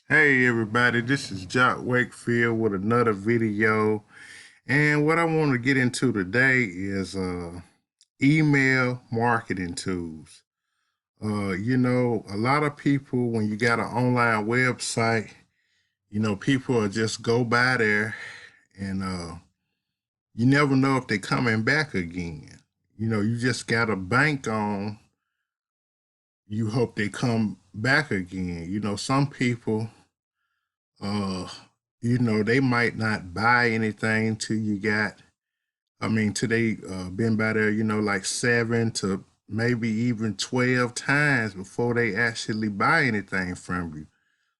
Hey everybody, this is Wakefield with another video. And what I want to get into today is email marketing tools. A lot of people, when you got an online website, people will just go by there and you never know if they're coming back again. You just got to bank on, you hope they come back again. Some people uh they might not buy anything till you got, till they been by there, like 7 to maybe even 12 times before they actually buy anything from you.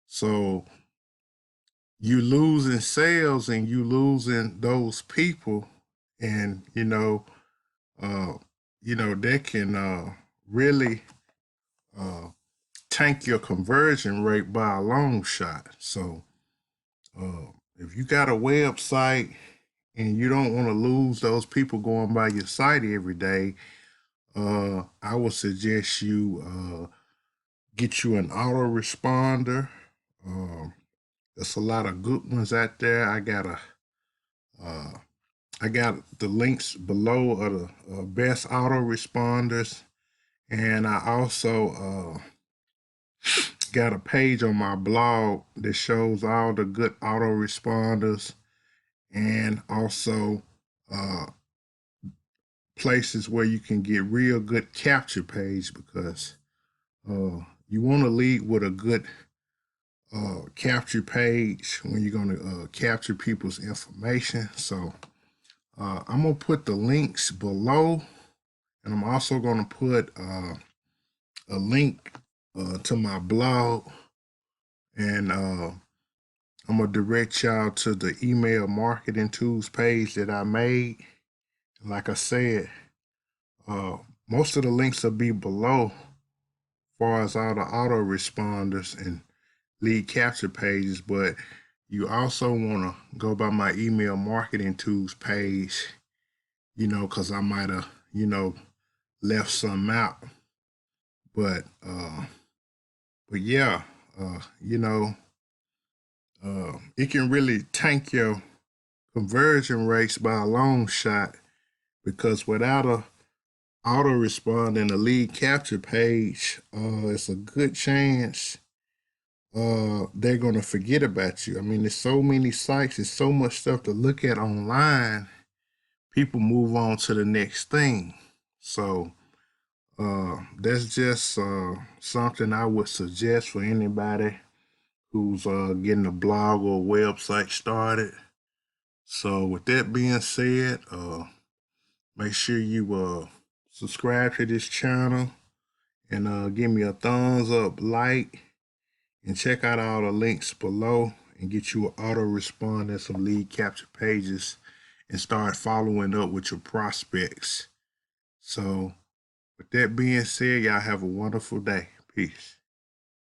So you losing sales and you losing those people, and uh they can really uh tank your conversion rate by a long shot. So if you got a website and you don't want to lose those people going by your site every day, I would suggest you get you an autoresponder. There's a lot of good ones out there. Uh, I got the links below of the best autoresponders, and I also got a page on my blog that shows all the good autoresponders, and also uh, places where you can get real good capture page, because you want to lead with a good capture page when you're going to capture people's information. So I'm going to put the links below, and I'm also going to put a link to my blog, and I'm going to direct y'all to the email marketing tools page that I made. Like I said, uh, most of the links will be below, as far as all the autoresponders and lead capture pages, but you also want to go by my email marketing tools page, because I might have, left some out. But yeah, uh, you know, it can really tank your conversion rates by a long shot, because without a autorespond and a lead capture page, it's a good chance they're going to forget about you. I mean, there's so many sites, there's so much stuff to look at online. People move on to the next thing. So that's just something I would suggest for anybody who's getting a blog or website started. So with that being said, make sure you subscribe to this channel, and give me a thumbs up, like, and check out all the links below, and get you an autorespond and some lead capture pages, and start following up with your prospects. So with that being said, y'all have a wonderful day. Peace.